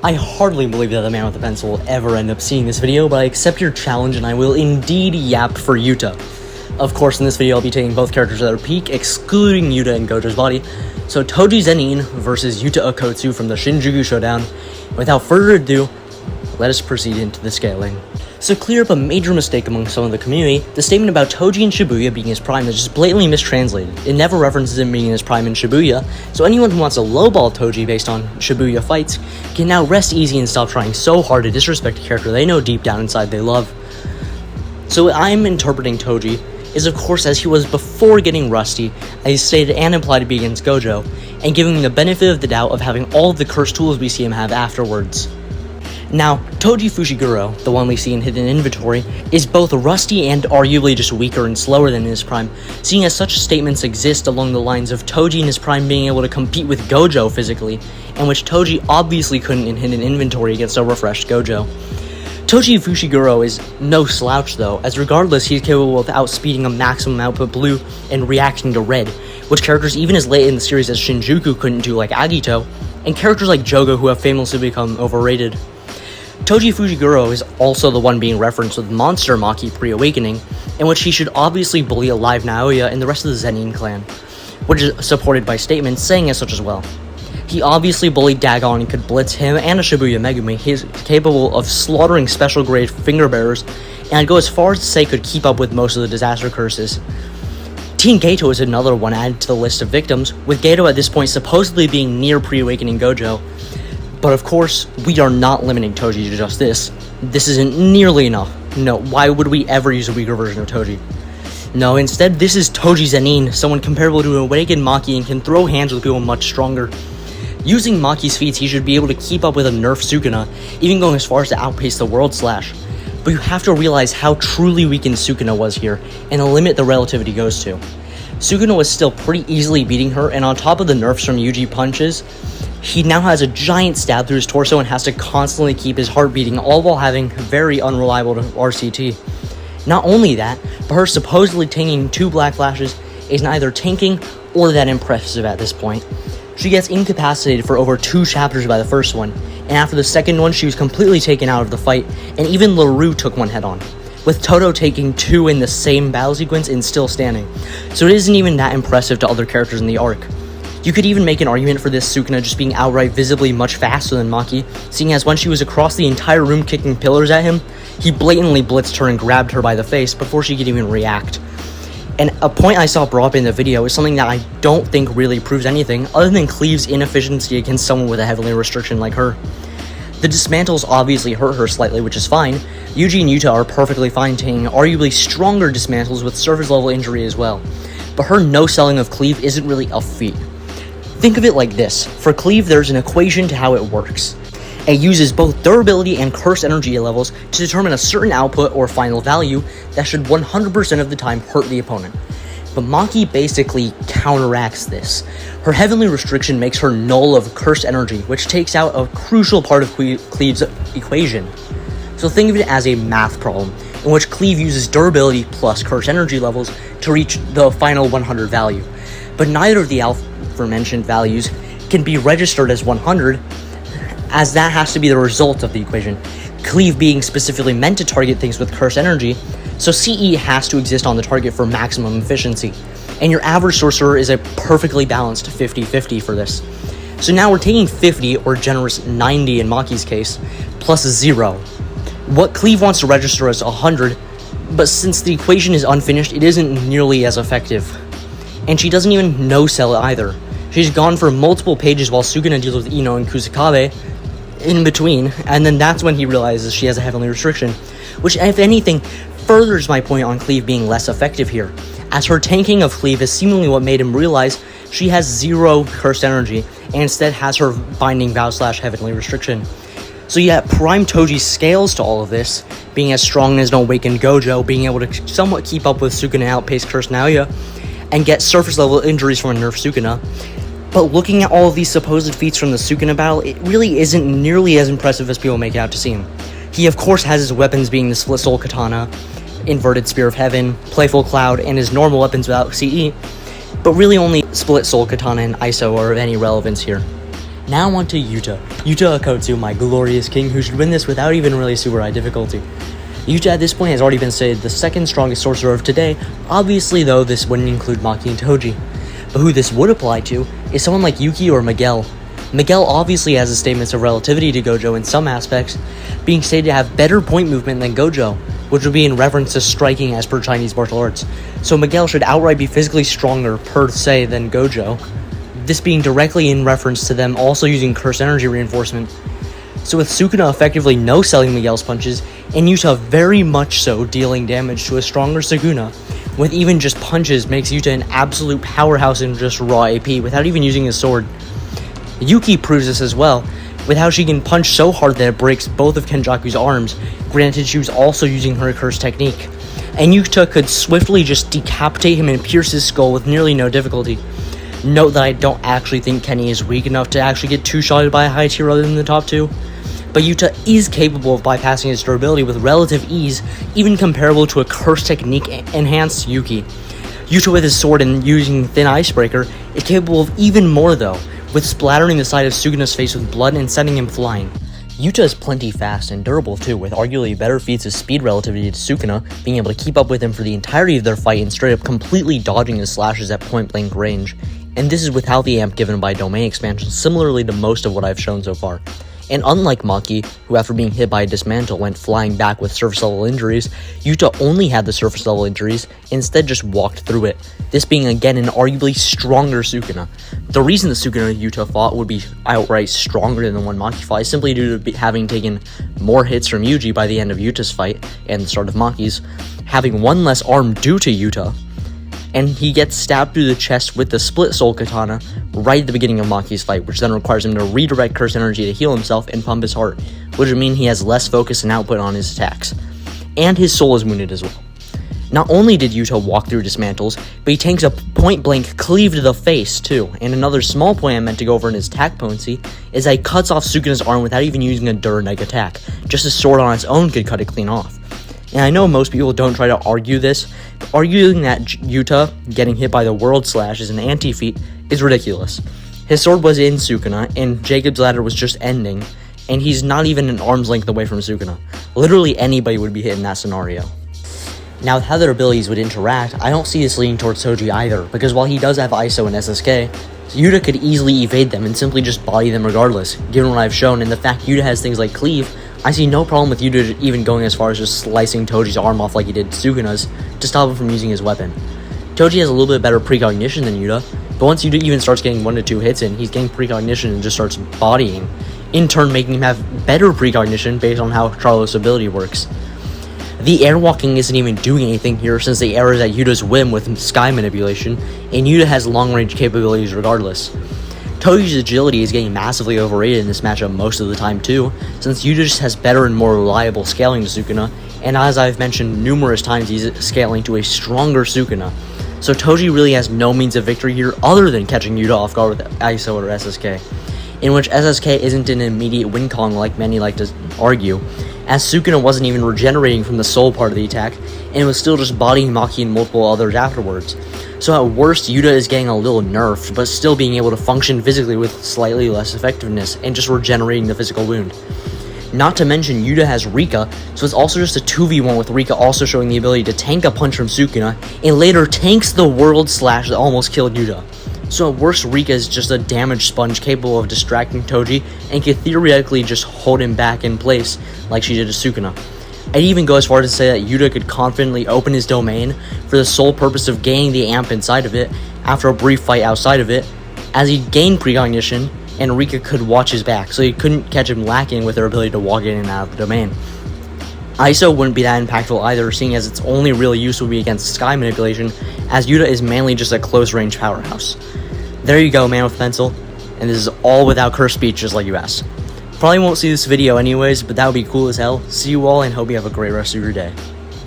I hardly believe that the man with the pencil will ever end up seeing this video, but I accept your challenge and I will indeed yap for Yuta. Of course, in this video I'll be taking both characters at their peak, excluding Yuta and Gojo's body. So Toji Zenin versus Yuta Okkotsu from the Shinjuku Showdown. Without further ado, let us proceed into the scaling. So clear up a major mistake among some of the community, the statement about Toji in Shibuya being his prime is just blatantly mistranslated. It never references him being in his prime in Shibuya, so anyone who wants to lowball Toji based on Shibuya fights can now rest easy and stop trying so hard to disrespect a character they know deep down inside they love. So what I'm interpreting Toji is of course as he was before getting rusty, as stated and implied to be against Gojo, and giving him the benefit of the doubt of having all of the cursed tools we see him have afterwards. Now, Toji Fushiguro, the one we see in Hidden Inventory, is both rusty and arguably just weaker and slower than in his prime, seeing as such statements exist along the lines of Toji in his prime being able to compete with Gojo physically, and which Toji obviously couldn't in Hidden Inventory against a refreshed Gojo. Toji Fushiguro is no slouch though, as regardless he's capable of outspeeding a maximum output blue and reacting to red, which characters even as late in the series as Shinjuku couldn't do like Agito, and characters like Jogo who have famously become overrated. Toji Fushiguro is also the one being referenced with Monster Maki pre-awakening, in which he should obviously bully alive Naoya and the rest of the Zenin clan, which is supported by statements saying as such as well. He obviously bullied Dagon and could blitz him and a Shibuya Megumi. He is capable of slaughtering special grade finger bearers, and I'd go as far as to say could keep up with most of the disaster curses. Teen Gato is another one added to the list of victims, with Gato at this point supposedly being near pre-awakening Gojo. But of course, we are not limiting Toji to just this. This isn't nearly enough. No, why would we ever use a weaker version of Toji? No, instead this is Toji Zenin, someone comparable to an awakened Maki and can throw hands with people much stronger. Using Maki's feats, he should be able to keep up with a nerf Sukuna, even going as far as to outpace the World Slash. But you have to realize how truly weakened Sukuna was here, and the limit the relativity goes to. Sukuna was still pretty easily beating her, and on top of the nerfs from Yuji punches, he now has a giant stab through his torso and has to constantly keep his heart beating, all while having very unreliable RCT. Not only that, but her supposedly tanking 2 black flashes is neither tanking or that impressive at this point. She gets incapacitated for over 2 chapters by the first one, and after the second one she was completely taken out of the fight, and even LaRue took one head on, with Toto taking 2 in the same battle sequence and still standing, so it isn't even that impressive to other characters in the arc. You could even make an argument for this Sukuna just being outright visibly much faster than Maki, seeing as when she was across the entire room kicking pillars at him, he blatantly blitzed her and grabbed her by the face before she could even react. And a point I saw brought up in the video is something that I don't think really proves anything other than Cleave's inefficiency against someone with a heavenly restriction like her. The dismantles obviously hurt her slightly, which is fine. Yuji and Yuta are perfectly fine taking arguably stronger dismantles with surface level injury as well, but her no-selling of Cleave isn't really a feat. Think of it like this. For Cleave, there's an equation to how it works. It uses both durability and curse energy levels to determine a certain output or final value that should 100% of the time hurt the opponent. But Maki basically counteracts this. Her heavenly restriction makes her null of curse energy, which takes out a crucial part of Cleave's equation. So think of it as a math problem, in which Cleave uses durability plus curse energy levels to reach the final 100 value. But neither of the aforementioned values can be registered as 100, as that has to be the result of the equation, Cleave being specifically meant to target things with curse energy, so CE has to exist on the target for maximum efficiency, and your average sorcerer is a perfectly balanced 50-50 for this. So now we're taking 50, or generous 90 in Maki's case, plus 0. What Cleave wants to register as 100, but since the equation is unfinished, it isn't nearly as effective. And she doesn't even no-sell it either. She's gone for multiple pages while Sukuna deals with Ino and Kusakabe in between, and then that's when he realizes she has a heavenly restriction, which if anything furthers my point on Cleave being less effective here, as her tanking of Cleave is seemingly what made him realize she has 0 cursed energy and instead has her binding vow / heavenly restriction. So yeah, Prime Toji scales to all of this, being as strong as an awakened Gojo, being able to somewhat keep up with Sukuna and outpace cursed Naoya, and get surface level injuries from a nerf Sukuna. But looking at all of these supposed feats from the Sukuna battle, it really isn't nearly as impressive as people make it out to seem. He of course has his weapons being the Split Soul Katana, Inverted Spear of Heaven, Playful Cloud, and his normal weapons without CE, but really only Split Soul Katana and ISO are of any relevance here. Now on to Yuta. Yuta Akotsu, my glorious king, who should win this without even really super high difficulty. Yuta at this point has already been stated the second strongest sorcerer of today. Obviously though, this wouldn't include Maki and Toji. But who this would apply to is someone like Yuki or Miguel. Miguel obviously has the statements of relativity to Gojo in some aspects, being stated to have better point movement than Gojo, which would be in reference to striking as per Chinese martial arts. So Miguel should outright be physically stronger per se than Gojo, this being directly in reference to them also using curse energy reinforcement. So with Sukuna effectively no-selling Miguel's punches, and Yuta very much so dealing damage to a stronger Sukuna, with even just punches makes Yuta an absolute powerhouse in just raw AP without even using his sword. Yuki proves this as well, with how she can punch so hard that it breaks both of Kenjaku's arms, granted she was also using her curse technique. And Yuta could swiftly just decapitate him and pierce his skull with nearly no difficulty. Note that I don't actually think Kenny is weak enough to actually get two-shotted by a high tier other than the top two, but Yuta is capable of bypassing his durability with relative ease, even comparable to a curse technique enhanced Yuki. Yuta with his sword and using Thin Icebreaker is capable of even more though, with splattering the side of Sukuna's face with blood and sending him flying. Yuta is plenty fast and durable too, with arguably better feats of speed relativity to Sukuna, being able to keep up with him for the entirety of their fight and straight up completely dodging his slashes at point blank range. And this is without the amp given by domain expansion, similarly to most of what I've shown so far. And unlike Maki, who after being hit by a dismantle went flying back with surface level injuries, Yuta only had the surface level injuries, instead just walked through it, this being again an arguably stronger Sukuna. The reason the Sukuna Yuta fought would be outright stronger than the one Maki fought is simply due to having taken more hits from Yuji by the end of Yuta's fight, and the start of Maki's, having one less arm due to Yuta, and he gets stabbed through the chest with the split soul katana right at the beginning of Maki's fight, which then requires him to redirect curse energy to heal himself and pump his heart, which would mean he has less focus and output on his attacks. And his soul is wounded as well. Not only did Yuta walk through dismantles, but he tanks a point-blank cleave to the face too, and another small point I meant to go over in his attack potency is that he cuts off Sukuna's arm without even using a Dur-Neg attack, just his sword on its own could cut it clean off. And I know most people don't try to argue this, but arguing that Yuta getting hit by the World Slash is an anti-feat is ridiculous. His sword was in Sukuna, and Jacob's Ladder was just ending, and he's not even an arm's length away from Sukuna. Literally anybody would be hit in that scenario. Now with how their abilities would interact, I don't see this leaning towards Toji either, because while he does have ISO and SSK, Yuta could easily evade them and simply just body them regardless, given what I've shown, and the fact Yuta has things like Cleave. I see no problem with Yuta even going as far as just slicing Toji's arm off like he did Sukuna's to stop him from using his weapon. Toji has a little bit better precognition than Yuta, but once Yuta even starts getting 1 to 2 hits in, he's getting precognition and just starts bodying, in turn making him have better precognition based on how Charlo's ability works. The airwalking isn't even doing anything here since the air is at Yuta's whim with sky manipulation, and Yuta has long-range capabilities regardless. Toji's agility is getting massively overrated in this matchup most of the time too, since Yuta just has better and more reliable scaling to Sukuna, and as I've mentioned numerous times, he's scaling to a stronger Sukuna. So Toji really has no means of victory here other than catching Yuta off guard with ISO or SSK, in which SSK isn't an immediate win con like many like to argue, as Sukuna wasn't even regenerating from the soul part of the attack, and was still just bodying Maki and multiple others afterwards. So at worst, Yuta is getting a little nerfed, but still being able to function physically with slightly less effectiveness, and just regenerating the physical wound. Not to mention, Yuta has Rika, so it's also just a 2v1 with Rika also showing the ability to tank a punch from Sukuna, and later tanks the World Slash that almost killed Yuta. So at worst, Rika is just a damage sponge capable of distracting Toji, and can theoretically just hold him back in place like she did to Sukuna. I'd even go as far as to say that Yuta could confidently open his domain for the sole purpose of gaining the amp inside of it after a brief fight outside of it, as he gained precognition, and Rika could watch his back, so he couldn't catch him lacking with her ability to walk in and out of the domain. ISO wouldn't be that impactful either, seeing as its only real use would be against sky manipulation, as Yuta is mainly just a close-range powerhouse. There you go, man with pencil, and this is all without cursed speech, just like you asked. Probably won't see this video anyways, but that would be cool as hell. See you all, and hope you have a great rest of your day.